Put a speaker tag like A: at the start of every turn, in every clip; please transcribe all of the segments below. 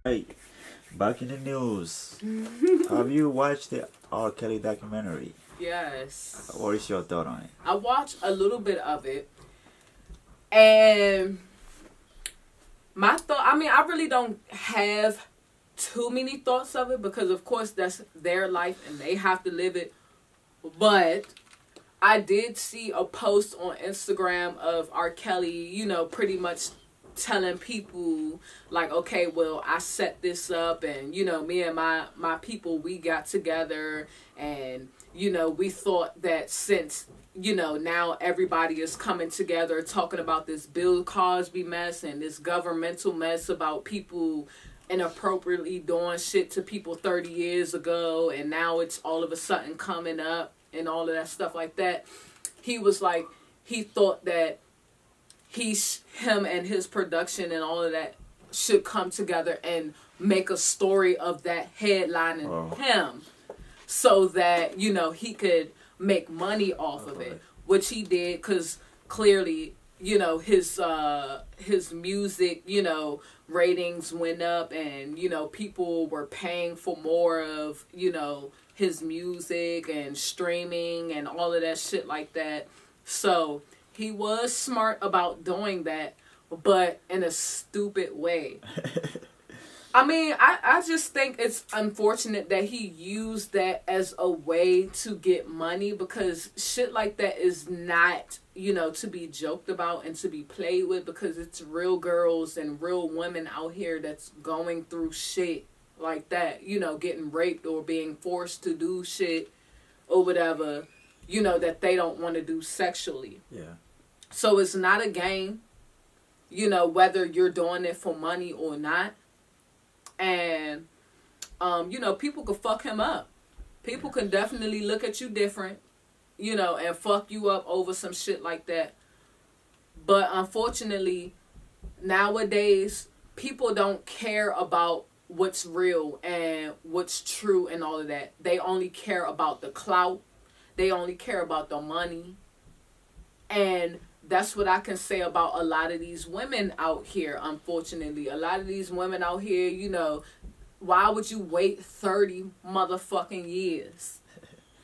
A: Hey, back in the news. Have you watched the R. Kelly documentary?
B: Yes.
A: What is your thought on it?
B: I watched a little bit of it. And my thought, I really don't have too many thoughts of it because, of course, that's their life and they have to live it. But I did see a post on Instagram of R. Kelly, pretty much telling people like, okay, well, I set this up and, me and my people, we got together and, we thought that since, now everybody is coming together talking about this Bill Cosby mess and this governmental mess about people inappropriately doing shit to people 30 years ago and now it's all of a sudden coming up and all of that stuff like that. He was like, he thought that him and his production and all of that should come together and make a story of that headlining him so that, he could make money off of it, which he did because clearly, his music, ratings went up and, people were paying for more of, his music and streaming and all of that shit like that. So he was smart about doing that, but in a stupid way. I just think it's unfortunate that he used that as a way to get money because shit like that is not, to be joked about and to be played with because it's real girls and real women out here that's going through shit like that, getting raped or being forced to do shit or whatever, that they don't want to do sexually.
A: Yeah.
B: So it's not a game, whether you're doing it for money or not. And, people can fuck him up. People can definitely look at you different, and fuck you up over some shit like that. But unfortunately, nowadays, people don't care about what's real and what's true and all of that. They only care about the clout. They only care about the money. And that's what I can say about a lot of these women out here, unfortunately. A lot of these women out here, why would you wait 30 motherfucking years,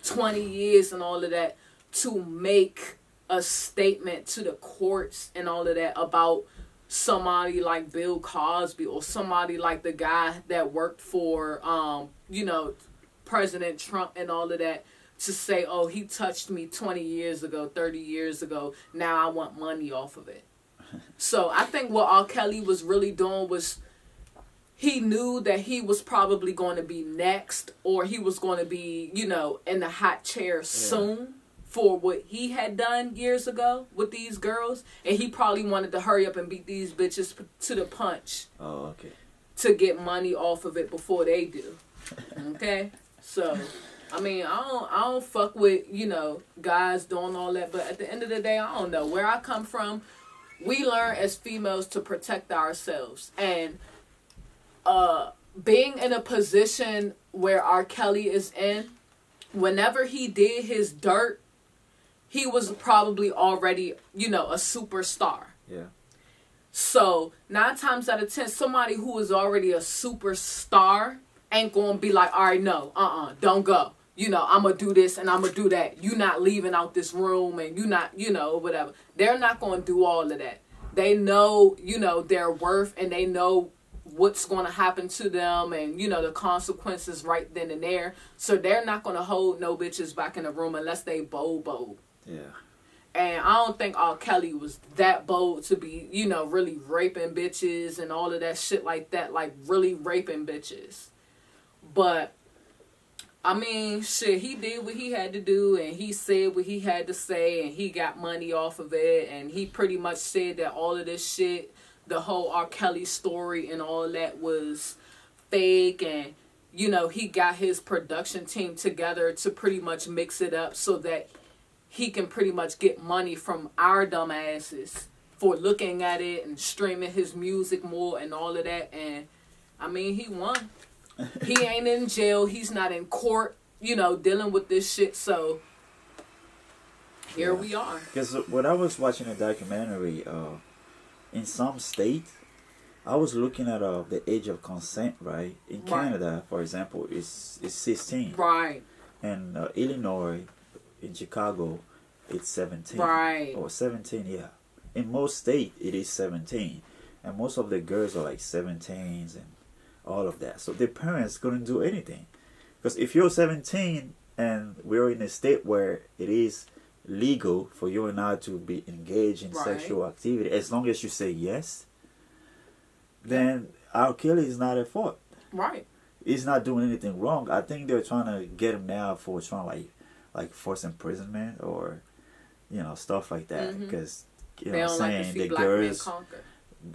B: 20 years and all of that to make a statement to the courts and all of that about somebody like Bill Cosby or somebody like the guy that worked for, President Trump and all of that? To say, oh, he touched me 20 years ago, 30 years ago. Now I want money off of it. So I think what R. Kelly was really doing was he knew that he was probably going to be next or he was going to be, in the hot chair soon for what he had done years ago with these girls. And he probably wanted to hurry up and beat these bitches to the punch.
A: Oh, okay.
B: To get money off of it before they do. Okay? So I don't fuck with, guys doing all that. But at the end of the day, I don't know. Where I come from, we learn as females to protect ourselves. And being in a position where R. Kelly is in, whenever he did his dirt, he was probably already, a superstar.
A: Yeah.
B: So 9 times out of 10, somebody who is already a superstar ain't gonna be like, all right, no, don't go. I'm gonna do this and I'm gonna do that. You not leaving out this room and you not, whatever. They're not gonna do all of that. They know, their worth and they know what's gonna happen to them and, the consequences right then and there. So they're not gonna hold no bitches back in the room unless they bold.
A: Yeah.
B: And I don't think R. Kelly was that bold to be, really raping bitches and all of that shit like that. Like really raping bitches. But shit, he did what he had to do and he said what he had to say and he got money off of it and he pretty much said that all of this shit, the whole R. Kelly story and all that was fake and, he got his production team together to pretty much mix it up so that he can pretty much get money from our dumb asses for looking at it and streaming his music more and all of that. And, he won. He ain't in jail. He's not in court, dealing with this shit. So here we are.
A: Because when I was watching a documentary, in some states, I was looking at the age of consent, right? In
B: Right.
A: Canada, for example, it's 16.
B: Right.
A: And Illinois, in Chicago, it's 17.
B: Right.
A: Or 17, yeah. In most states, it is 17. And most of the girls are like 17s and all of that. So their parents couldn't do anything. Because if you're 17 and we're in a state where it is legal for you and I to be engaged in
B: Right.
A: sexual activity, as long as you say yes, then R. Kelly is not at fault.
B: Right.
A: He's not doing anything wrong. I think they're trying to get him now for trying like forced imprisonment or stuff like that. Because
B: They don't like to
A: saying
B: see
A: the
B: black men
A: girls
B: conquer.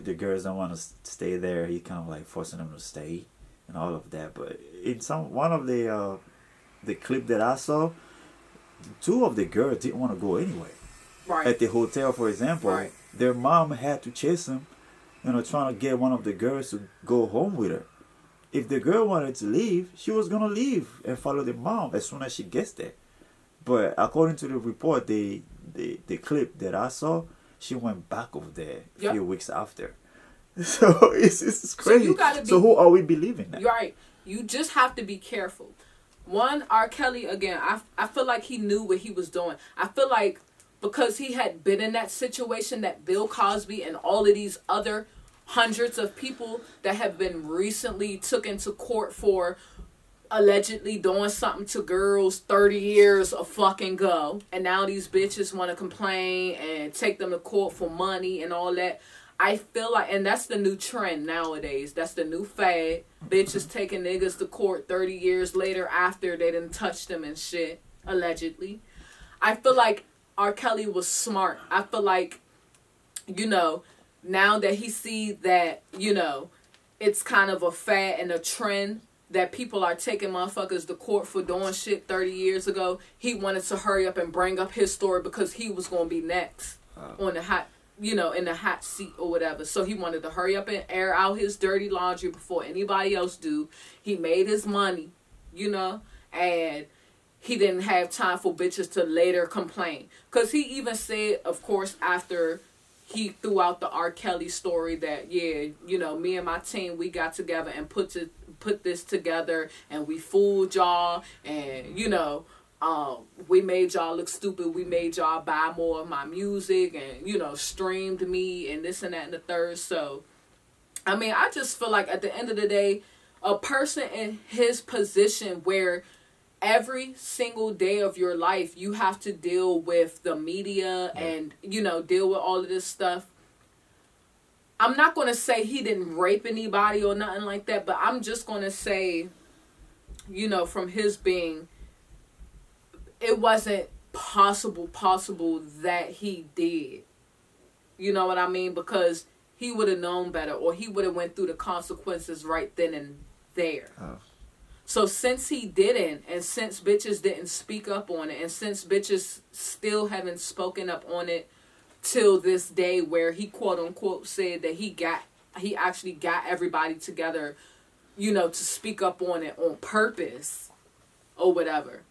A: the girls don't want to stay there. He kind of like forcing them to stay and all of that. But in one of the clip that I saw, two of the girls didn't want to go anyway.
B: Right.
A: At the hotel, for example,
B: Right.
A: their mom had to chase them, trying to get one of the girls to go home with her. If the girl wanted to leave, she was gonna leave and follow the mom as soon as she gets there. But according to the report, the clip that I saw, she went back over there a
B: Yep.
A: few weeks after. So it's crazy.
B: you gotta be-
A: So who are we believing now?
B: You're right. You just have to be careful. One, R. Kelly, again, I feel like he knew what he was doing. I feel like because he had been in that situation that Bill Cosby and all of these other hundreds of people that have been recently took into court for allegedly doing something to girls 30 years a fucking go. And now these bitches want to complain and take them to court for money and all that. I feel like, and that's the new trend nowadays. That's the new fad. Bitches taking niggas to court 30 years later after they done touched them and shit, allegedly. I feel like R. Kelly was smart. I feel like, now that he see that, it's kind of a fad and a trend that people are taking motherfuckers to court for doing shit 30 years ago, he wanted to hurry up and bring up his story because he was going to be next on the hot, in the hot seat or whatever. So he wanted to hurry up and air out his dirty laundry before anybody else do. He made his money, and he didn't have time for bitches to later complain. Because he even said, of course, after he threw out the R. Kelly story that, me and my team, we got together and put this together and we fooled y'all and, we made y'all look stupid. We made y'all buy more of my music and, streamed me and this and that and the third. So, I mean, I just feel like at the end of the day, a person in his position where every single day of your life you have to deal with the media and, deal with all of this stuff. I'm not going to say he didn't rape anybody or nothing like that, but I'm just going to say, from his being, it wasn't possible that he did. You know what I mean? Because he would have known better, or he would have went through the consequences right then and there.
A: Oh.
B: So since he didn't, and since bitches didn't speak up on it, and since bitches still haven't spoken up on it till this day, where he quote unquote said that he actually got everybody together, to speak up on it on purpose or whatever.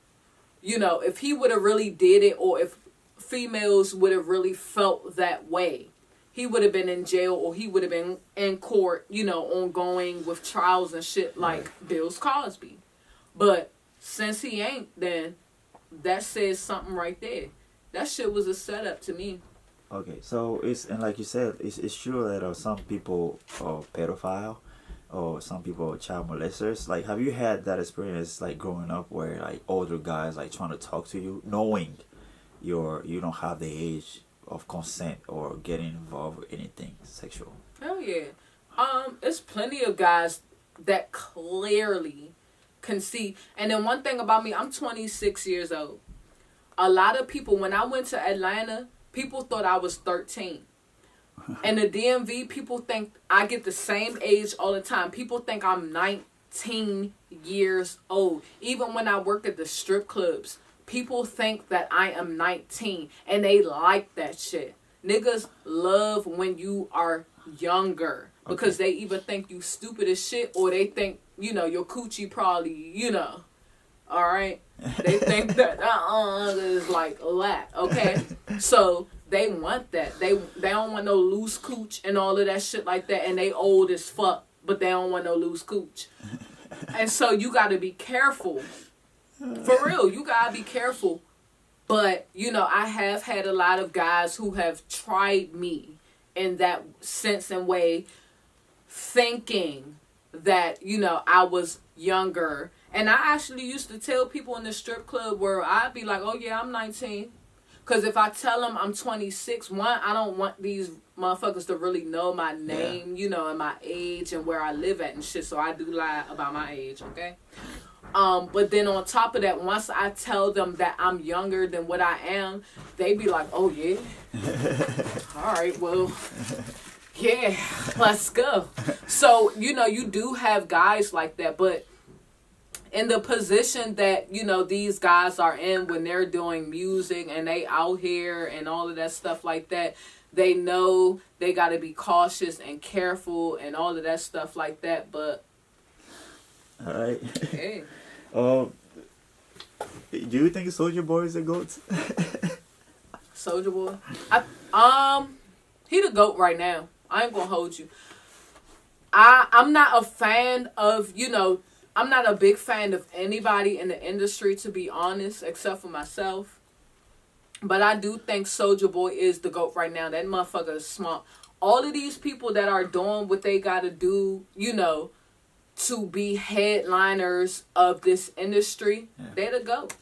B: If he would have really did it, or if females would have really felt that way, he would have been in jail, or he would have been in court, ongoing with trials and shit like Bill Cosby. But since he ain't, then that says something right there. That shit was a setup to me.
A: Okay, so and like you said, it's true that some people are pedophile, or some people are child molesters. Like, have you had that experience, like growing up, where like older guys like trying to talk to you, knowing you don't have the age of consent or getting involved with anything sexual?
B: Hell yeah. It's plenty of guys that clearly can see. And then one thing about me, I'm 26 years old. A lot of people, when I went to Atlanta, people thought I was 13. And the DMV, people think I get the same age all the time. People think I'm 19 years old. Even when I work at the strip clubs, people think that I am 19. And they like that shit. Niggas love when you are younger. Because they either think you stupid as shit, or they think, your coochie probably, all right? They think that, is like that, okay? So they want that. They don't want no loose cooch and all of that shit like that. And they old as fuck, but they don't want no loose cooch. And so you got to be careful. For real, you got to be careful. But, you know, I have had a lot of guys who have tried me in that sense and way, thinking that, you know, I was younger. And I actually used to tell people in the strip club where I'd be like, oh, yeah, I'm 19. Because if I tell them I'm 26, one, I don't want these motherfuckers to really know my name, you know, and my age and where I live at and shit. So I do lie about my age, okay? But then on top of that, once I tell them that I'm younger than what I am, they be like, oh, yeah? All right, well, yeah, let's go. So, you know, you do have guys like that, but in the position that, you know, these guys are in when they're doing music and they out here and all of that stuff like that, they know they got to be cautious and careful and all of that stuff like that, but
A: all right.
B: Hey.
A: Do you think Soulja Boy is a goat?
B: Soulja Boy? He the GOAT right now. I ain't gonna hold you. I'm not a fan of, you know, I'm not a big fan of anybody in the industry, to be honest, except for myself. But I do think Soulja Boy is the GOAT right now. That motherfucker is smart. All of these people that are doing what they gotta do, you know, to be headliners of this industry, they're the GOAT.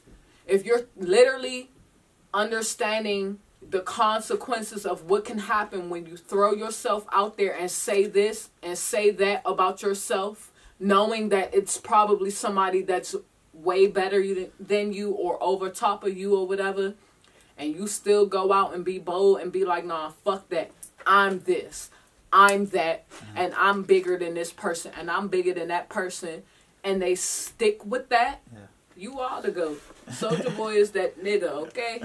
B: If you're literally understanding the consequences of what can happen when you throw yourself out there and say this and say that about yourself, knowing that it's probably somebody that's way better than you or over top of you or whatever, and you still go out and be bold and be like, nah, fuck that. I'm this. I'm that. And I'm bigger than this person. And I'm bigger than that person. And they stick with that. You are the GOAT. Soulja Boy is that nigga, okay?